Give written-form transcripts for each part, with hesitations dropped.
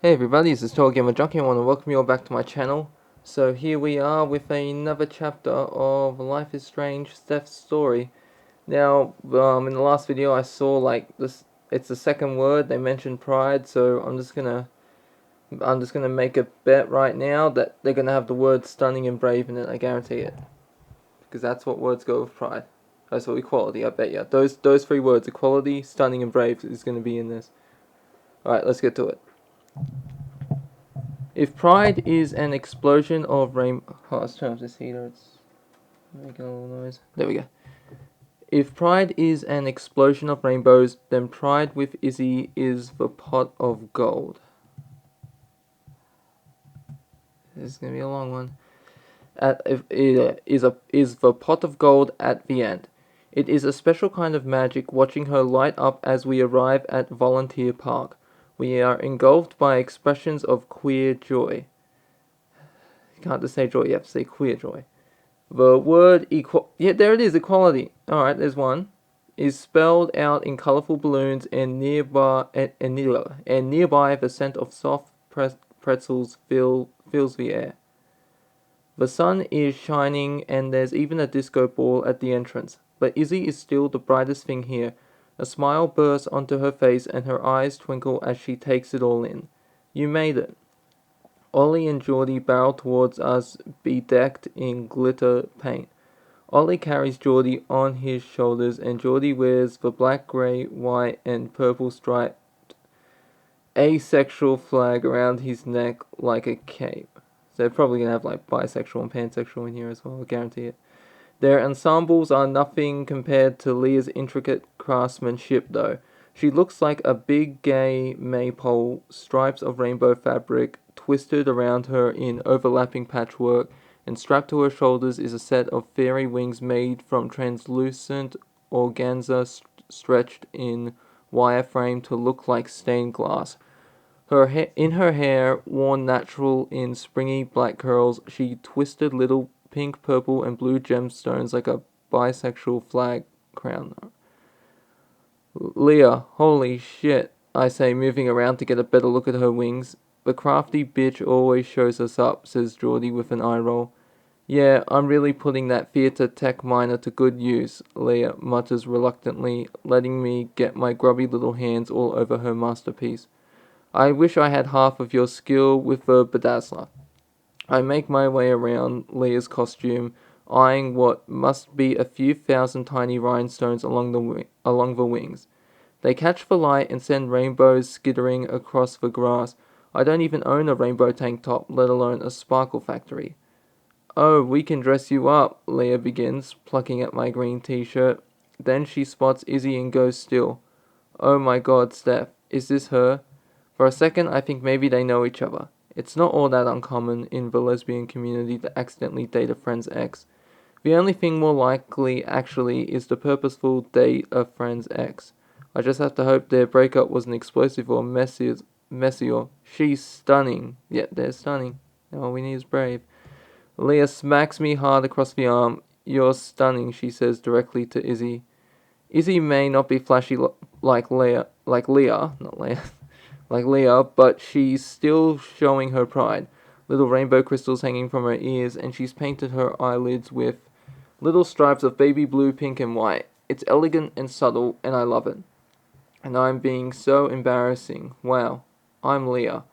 Hey everybody, this is TotalGamerJunkie. I want to welcome you all back to my channel. So here we are with another chapter of Life is Strange, Steph's story. Now, in the last video I saw like this, it's the second word, they mentioned pride, so I'm just gonna make a bet right now that they're gonna have the word stunning and brave in it, I guarantee it. Because that's what words go with pride. That's what equality, I bet you. Those three words, equality, stunning and brave, is gonna be in this. Alright, let's get to it. If pride is an explosion of rainbow... Oh, let's turn off this heater, it's making a little noise. There we go. If pride is an explosion of rainbows, then pride with Izzy is the pot of gold. This is going to be a long one. Is the pot of gold at the end. It is a special kind of magic watching her light up as we arrive at Volunteer Park. We are engulfed by expressions of queer joy. You can't just say joy, you have to say queer joy. The word yeah, there it is, equality. Alright, there's one. Is spelled out in colorful balloons and nearby the scent of soft pretzels fills the air. The sun is shining and there's even a disco ball at the entrance, but Izzy is still the brightest thing here. A smile bursts onto her face and her eyes twinkle as she takes it all in. You made it. Ollie and Geordie barrel towards us, bedecked in glitter paint. Ollie carries Geordie on his shoulders, and Geordie wears the black, grey, white, and purple striped asexual flag around his neck like a cape. So they're probably gonna have like bisexual and pansexual in here as well, I guarantee it. Their ensembles are nothing compared to Leah's intricate craftsmanship, though. She looks like a big gay maypole, stripes of rainbow fabric twisted around her in overlapping patchwork, and strapped to her shoulders is a set of fairy wings made from translucent organza stretched in wireframe to look like stained glass. In her hair, worn natural in springy black curls, she twisted little pink, purple, and blue gemstones like a bisexual flag crown. Leah, holy shit, I say, moving around to get a better look at her wings. The crafty bitch always shows us up, says Geordie with an eye roll. Yeah, I'm really putting that theatre tech minor to good use, Leah mutters reluctantly, letting me get my grubby little hands all over her masterpiece. I wish I had half of your skill with the bedazzler. I make my way around Leah's costume, eyeing what must be a few thousand tiny rhinestones along the wings. They catch the light and send rainbows skittering across the grass. I don't even own a rainbow tank top, let alone a sparkle factory. Oh, we can dress you up, Leah begins, plucking at my green t-shirt. Then she spots Izzy and goes still. Oh my god, Steph, is this her? For a second, I think maybe they know each other. It's not all that uncommon in the lesbian community to accidentally date a friend's ex. The only thing more likely, actually, is the purposeful date a friend's ex. I just have to hope their breakup wasn't explosive or messier. She's stunning. Yeah, they're stunning. All we need is brave. Leah smacks me hard across the arm. You're stunning, she says directly to Izzy. Izzy may not be flashy like Leah, not Leah, like Leah, but she's still showing her pride. Little rainbow crystals hanging from her ears, and she's painted her eyelids with little stripes of baby blue, pink, and white. It's elegant and subtle, and I love it. And I'm being so embarrassing. Wow, I'm Leah.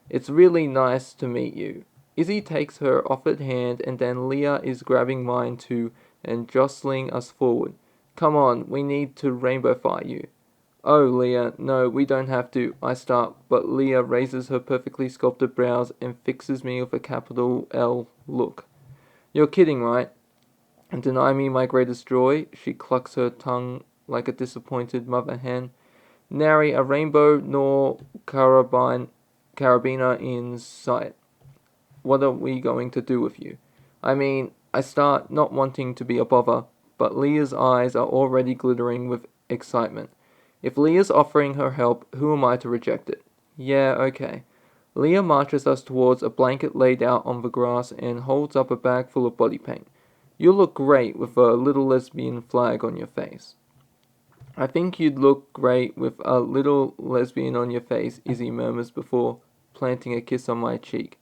It's really nice to meet you. Izzy takes her offered hand, and then Leah is grabbing mine too and jostling us forward. Come on, we need to rainbowfy you. Oh, Leah, no, we don't have to, I start, but Leah raises her perfectly sculpted brows and fixes me with a capital L look. You're kidding, right? And deny me my greatest joy? She clucks her tongue like a disappointed mother hen. Nary a rainbow nor carabiner in sight. What are we going to do with you? I mean, I start not wanting to be a bother, but Leah's eyes are already glittering with excitement. If Leah's offering her help, who am I to reject it? Yeah, okay. Leah marches us towards a blanket laid out on the grass and holds up a bag full of body paint. You look great with a little lesbian flag on your face. I think you'd look great with a little lesbian on your face, Izzy murmurs before planting a kiss on my cheek.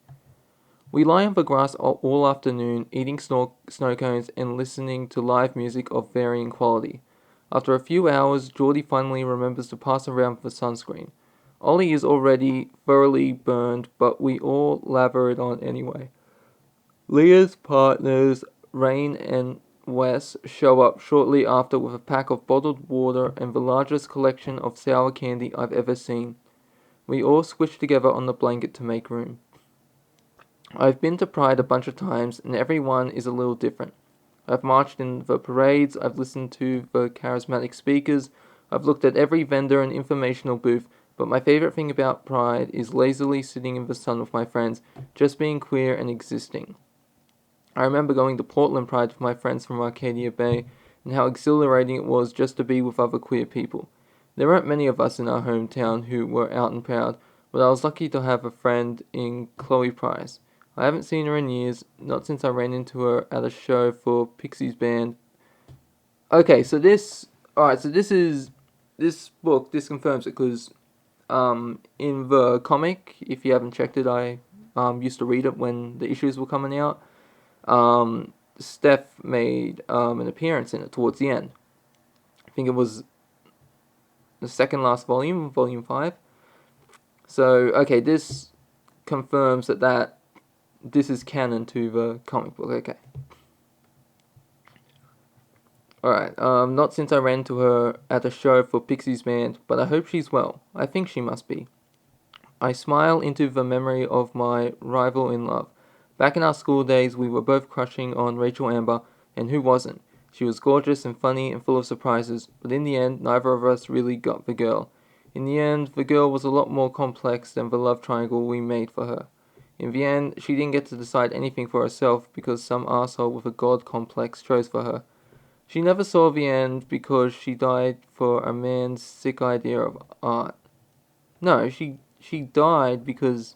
We lie on the grass all afternoon, eating snow cones and listening to live music of varying quality. After a few hours, Geordie finally remembers to pass around the sunscreen. Ollie is already thoroughly burned, but we all lather it on anyway. Leah's partners, Rain and Wes, show up shortly after with a pack of bottled water and the largest collection of sour candy I've ever seen. We all squish together on the blanket to make room. I've been to Pride a bunch of times, and every one is a little different. I've marched in the parades, I've listened to the charismatic speakers, I've looked at every vendor and informational booth, but my favorite thing about Pride is lazily sitting in the sun with my friends, just being queer and existing. I remember going to Portland Pride with my friends from Arcadia Bay, and how exhilarating it was just to be with other queer people. There weren't many of us in our hometown who were out and proud, but I was lucky to have a friend in Chloe Price. I haven't seen her in years, not since I ran into her at a show for Pixie's band. Okay, so this book, this confirms it, because in the comic, if you haven't checked it, I used to read it when the issues were coming out. Steph made an appearance in it towards the end. I think it was the second last volume, volume 5. So, okay, this confirms that this is canon to the comic book. Okay. Alright, not since I ran into her at a show for Pixie's band, but I hope she's well. I think she must be. I smile into the memory of my rival in love. Back in our school days, we were both crushing on Rachel Amber, and who wasn't? She was gorgeous and funny and full of surprises, but in the end, neither of us really got the girl. In the end, the girl was a lot more complex than the love triangle we made for her. In the end, she didn't get to decide anything for herself because some asshole with a god complex chose for her. She never saw the end because she died for a man's sick idea of art. No, she died because,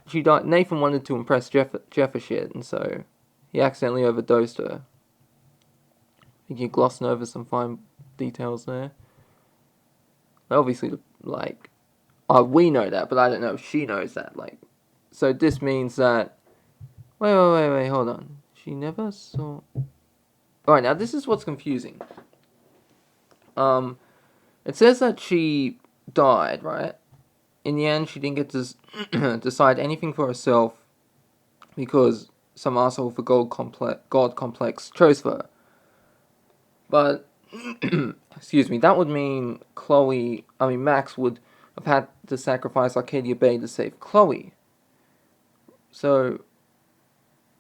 she died. Nathan wanted to impress Jeff a shit, and so he accidentally overdosed her. I think you're glossing over some fine details there. Obviously, we know that, but I don't know if she knows that. So this means that. Wait, hold on. She never saw. Alright, now this is what's confusing. It says that she died, right? In the end, she didn't get to decide anything for herself because some asshole with a god complex chose for her. But, excuse me, that would mean Max would have had to sacrifice Arcadia Bay to save Chloe. So,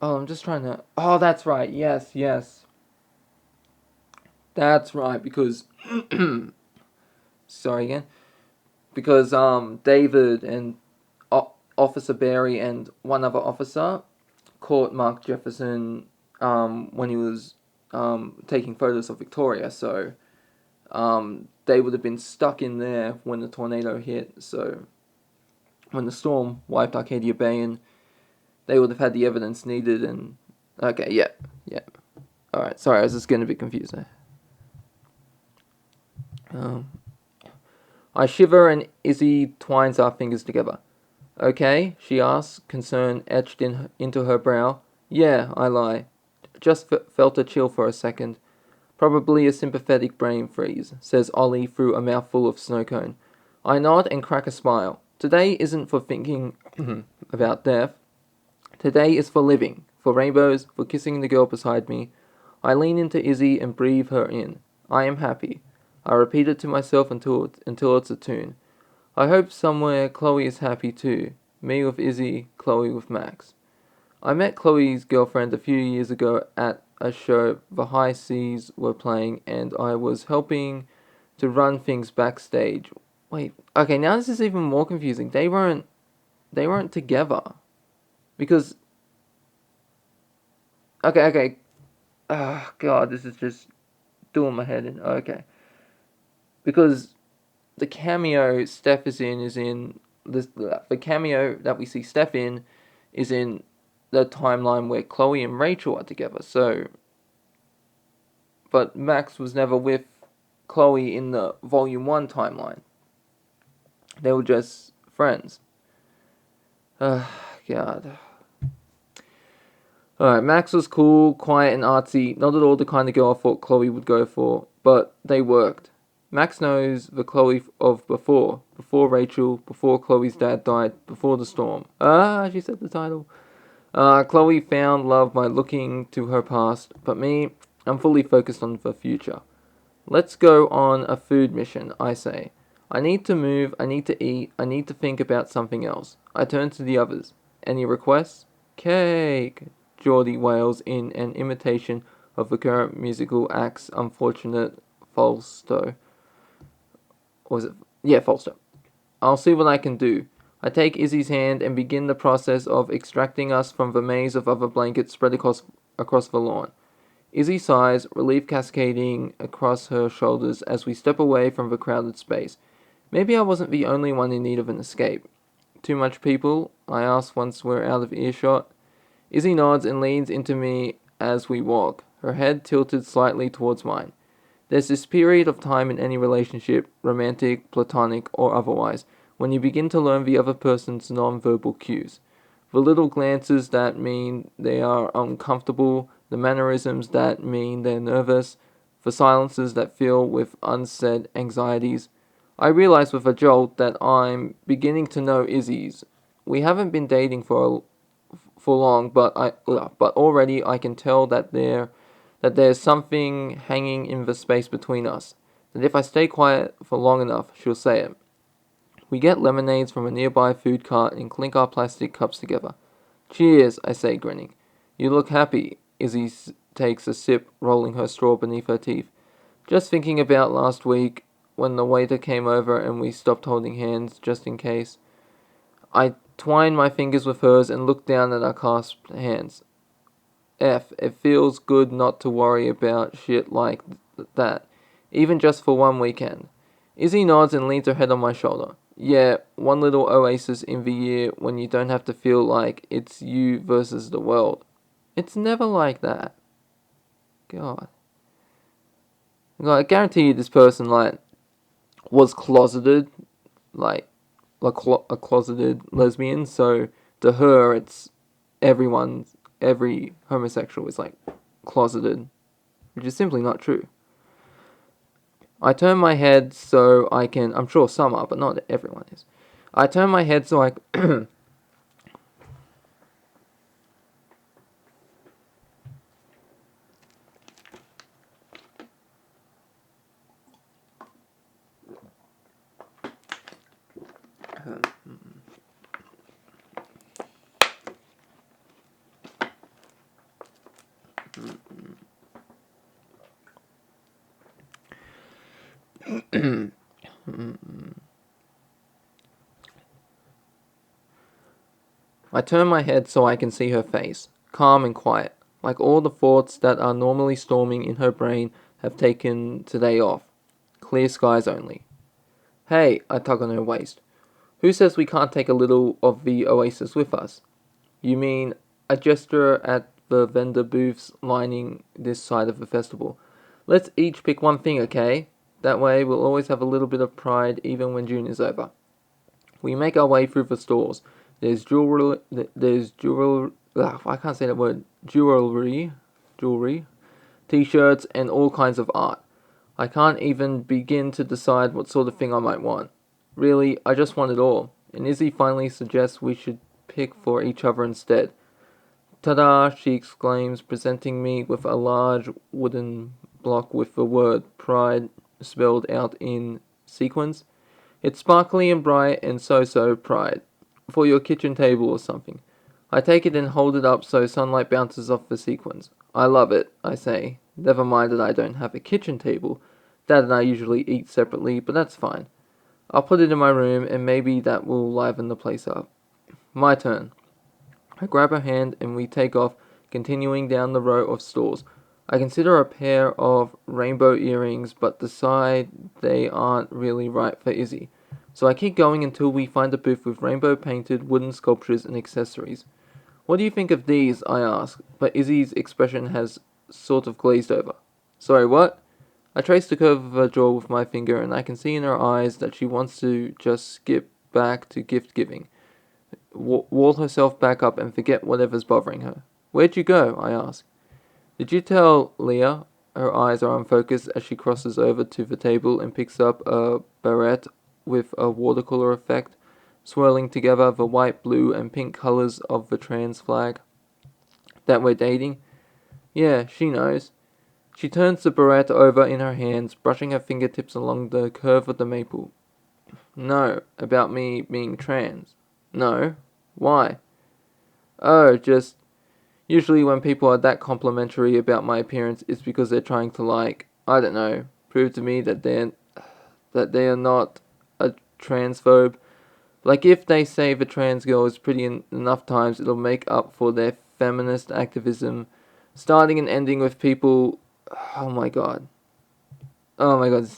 I'm just trying to. Oh, that's right. Yes. That's right, because sorry again. Because David and Officer Barry and one other officer caught Mark Jefferson when he was taking photos of Victoria, so they would have been stuck in there when the tornado hit. So when the storm wiped Arcadia Bay, and they would have had the evidence needed. And okay, yeah. All right, sorry, I was just getting a bit confused there. I shiver and Izzy twines our fingers together. Okay, she asks, concern etched into her brow. Yeah, I lie. Just felt a chill for a second. Probably a sympathetic brain freeze, says Ollie through a mouthful of snow cone. I nod and crack a smile. Today isn't for thinking about death. Today is for living, for rainbows, for kissing the girl beside me. I lean into Izzy and breathe her in. I am happy. I repeat it to myself until it's a tune. I hope somewhere Chloe is happy too. Me with Izzy, Chloe with Max. I met Chloe's girlfriend a few years ago at a show the High Seas were playing, and I was helping to run things backstage. Wait, okay, now this is even more confusing. They weren't together. Because okay. Oh god, this is just doing my head in. Okay. Because the cameo Steph is in the cameo that we see Steph in is in the timeline where Chloe and Rachel are together. So, but Max was never with Chloe in the Volume 1 timeline. They were just Friends. God. Alright, Max was cool, quiet, and artsy. Not at all the kind of girl I thought Chloe would go for, but they worked. Max knows the Chloe of before. Before Rachel, before Chloe's dad died, before the storm. She said the title. Chloe found love by looking to her past, but me, I'm fully focused on the future. Let's go on a food mission, I say. I need to move, I need to eat, I need to think about something else. I turn to the others. Any requests? Cake! Geordie wails in an imitation of the current musical act's unfortunate falsetto. Or was it? Yeah, falsetto. I'll see what I can do. I take Izzy's hand and begin the process of extracting us from the maze of other blankets spread across the lawn. Izzy sighs, relief cascading across her shoulders as we step away from the crowded space. Maybe I wasn't the only one in need of an escape. Too much people? I ask once we're out of earshot. Izzy nods and leans into me as we walk, her head tilted slightly towards mine. There's this period of time in any relationship, romantic, platonic, or otherwise, when you begin to learn the other person's non-verbal cues. The little glances that mean they are uncomfortable, the mannerisms that mean they're nervous, the silences that fill with unsaid anxieties. I realize with a jolt that I'm beginning to know Izzy's. We haven't been dating for long, but already I can tell that there's something hanging in the space between us. That if I stay quiet for long enough, she'll say it. We get lemonades from a nearby food cart and clink our plastic cups together. Cheers, I say, grinning. You look happy. Izzy takes a sip, rolling her straw beneath her teeth. Just thinking about last week, when the waiter came over and we stopped holding hands, just in case. I twine my fingers with hers and look down at our clasped hands. It feels good not to worry about shit like that, even just for one weekend. Izzy nods and leans her head on my shoulder. Yeah, one little oasis in the year when you don't have to feel like it's you versus the world. It's never like that. God. I guarantee you this person, was closeted, a closeted lesbian, so to her it's every homosexual is closeted, which is simply not true. I turn my head so I can, I'm sure some are, but not everyone is. I turn my head so I I turn my head so I can see her face, calm and quiet, like all the thoughts that are normally storming in her brain have taken today off. Clear skies only. Hey, I tug on her waist. Who says we can't take a little of the oasis with us? You mean, a gesture at the vendor booths lining this side of the festival. Let's each pick one thing, okay? That way we'll always have a little bit of pride even when June is over. We make our way through the stores. There's jewelry, I can't say that word, jewelry, t-shirts, and all kinds of art. I can't even begin to decide what sort of thing I might want. Really, I just want it all. And Izzy finally suggests we should pick for each other instead. Ta-da, she exclaims, presenting me with a large wooden block with the word pride spelled out in sequins. It's sparkly and bright and so pride. For your kitchen table or something. I take it and hold it up so sunlight bounces off the sequins. I love it, I say. Never mind that I don't have a kitchen table. Dad and I usually eat separately, but that's fine. I'll put it in my room and maybe that will liven the place up. My turn. I grab her hand and we take off, continuing down the row of stores. I consider a pair of rainbow earrings, but decide they aren't really right for Izzy. So I keep going until we find a booth with rainbow-painted wooden sculptures and accessories. What do you think of these? I ask, but Izzy's expression has sort of glazed over. Sorry, what? I trace the curve of her jaw with my finger, and I can see in her eyes that she wants to just skip back to gift giving, wall herself back up and forget whatever's bothering her. Where'd you go? I ask. Did you tell Leah? Her eyes are unfocused as she crosses over to the table and picks up a barrette with a watercolor effect, swirling together the white, blue, and pink colors of the trans flag. That we're dating? Yeah, she knows. She turns the barrette over in her hands, brushing her fingertips along the curve of the maple. No, about me being trans. No. Why? Oh, just usually when people are that complimentary about my appearance, it's because they're trying to, like, I don't know, prove to me that they are not a transphobe. Like, if they say the trans girl is pretty enough times, it'll make up for their feminist activism, starting and ending with people. Oh my god. Oh my god.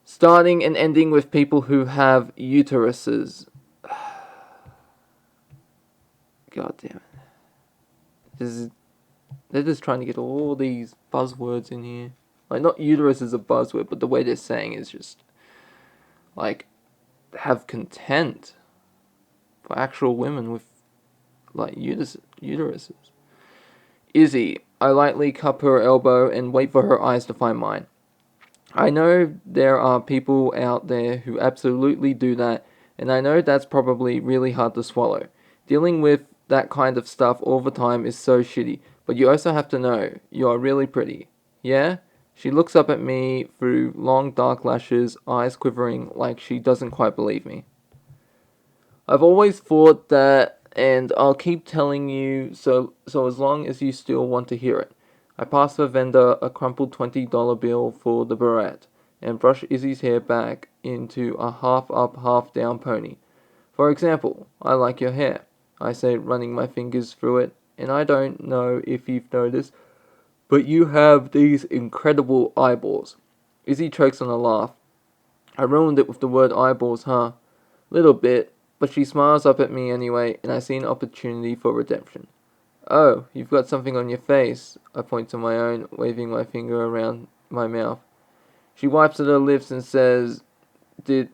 Starting and ending with people who have uteruses. God damn it. They're just trying to get all these buzzwords in here. Like, not uterus is a buzzword, but the way they're saying is just, like, have content for actual women with, like, uteruses. Izzy, I lightly cup her elbow and wait for her eyes to find mine. I know there are people out there who absolutely do that, and I know that's probably really hard to swallow. Dealing with that kind of stuff all the time is so shitty, but you also have to know, you are really pretty. Yeah? She looks up at me through long dark lashes, eyes quivering like she doesn't quite believe me. I've always thought that, and I'll keep telling you so as long as you still want to hear it. I pass the vendor a crumpled $20 bill for the barrette, and brush Izzy's hair back into a half-up, half-down pony. For example, I like your hair, I say, running my fingers through it, and I don't know if you've noticed, but you have these incredible eyeballs. Izzy chokes on a laugh. I ruined it with the word eyeballs, huh? Little bit, but she smiles up at me anyway, and I see an opportunity for redemption. Oh, you've got something on your face. I point to my own, waving my finger around my mouth. She wipes at her lips and says, Did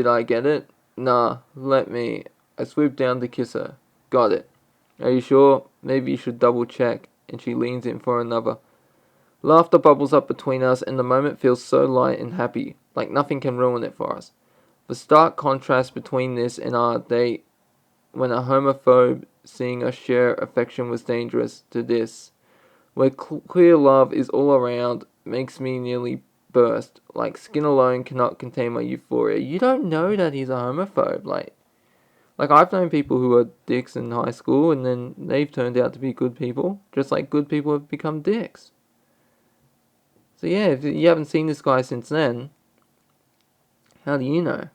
I get it? Nah, let me. I swoop down to kiss her. Got it. Are you sure? Maybe you should double check. And she leans in for another. Laughter bubbles up between us, and the moment feels so light and happy, like nothing can ruin it for us. The stark contrast between this and our date, when a homophobe seeing us share affection was dangerous, to this, where queer love is all around, makes me nearly burst. Like, skin alone cannot contain my euphoria. You don't know that he's a homophobe. Like I've known people who are dicks in high school, and then they've turned out to be good people, just like good people have become dicks. So yeah, if you haven't seen this guy since then, how do you know?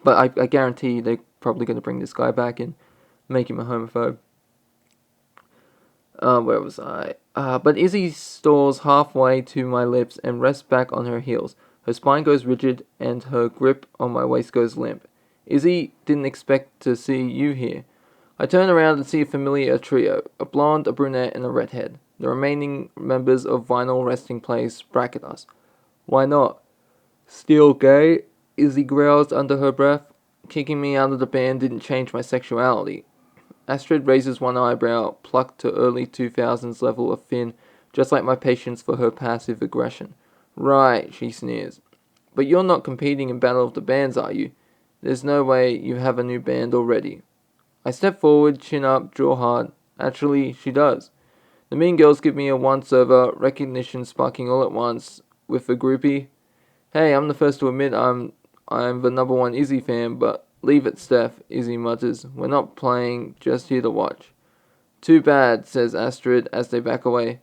But I guarantee you they're probably going to bring this guy back and make him a homophobe. Where was I? But Izzy stalls halfway to my lips and rests back on her heels. Her spine goes rigid and her grip on my waist goes limp. Izzy, didn't expect to see you here. I turn around and see a familiar trio, a blonde, a brunette, and a redhead. The remaining members of Vinyl Resting Place bracket us. Why not? Still gay? Izzy growls under her breath. Kicking me out of the band didn't change my sexuality. Astrid raises one eyebrow, plucked to early 2000s level of Finn, just like my patience for her passive aggression. Right, she sneers. But you're not competing in Battle of the Bands, are you? There's no way you have a new band already. I step forward, chin up, jaw hard. Actually, she does. The mean girls give me a once-over, recognition sparking all at once, with a groupie. Hey, I'm the first to admit I'm the number one Izzy fan, but leave it, Steph, Izzy mutters. We're not playing, just here to watch. Too bad, says Astrid as they back away.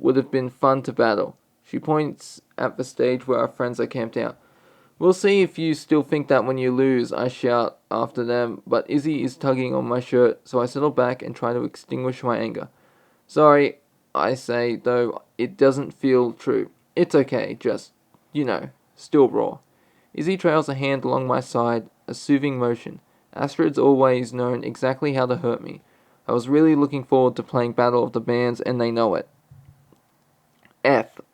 Would have been fun to battle. She points at the stage where our friends are camped out. We'll see if you still think that when you lose, I shout after them, but Izzy is tugging on my shirt, so I settle back and try to extinguish my anger. Sorry, I say, though it doesn't feel true. It's okay, just, still raw. Izzy trails a hand along my side, a soothing motion. Astrid's always known exactly how to hurt me. I was really looking forward to playing Battle of the Bands, and they know it.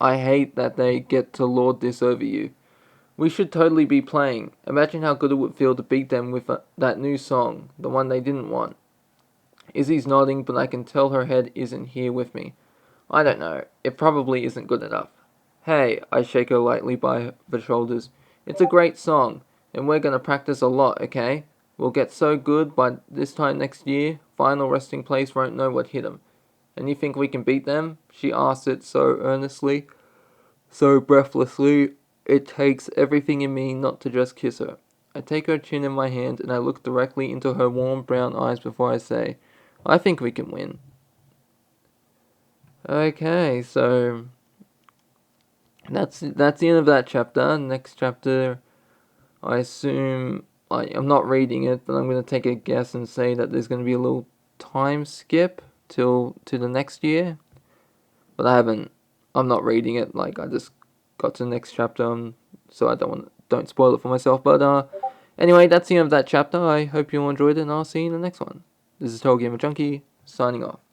I hate that they get to lord this over you. We should totally be playing. Imagine how good it would feel to beat them with that new song, the one they didn't want. Izzy's nodding, but I can tell her head isn't here with me. I don't know. It probably isn't good enough. Hey, I shake her lightly by the shoulders. It's a great song, and we're gonna practice a lot, okay? We'll get so good by this time next year, final resting place won't know what hit 'em. And you think we can beat them? She asks it so earnestly, so breathlessly, it takes everything in me not to just kiss her. I take her chin in my hand and I look directly into her warm brown eyes before I say, I think we can win. Okay, so that's the end of that chapter. Next chapter, I assume I'm not reading it, but I'm gonna take a guess and say that there's gonna be a little time skip to the next year. But I'm not reading it. Like I just got to the next chapter, so I don't spoil it for myself. But anyway, that's the end of that chapter. I hope you all enjoyed it, and I'll see you in the next one. This is TotalGamerJunkie signing off.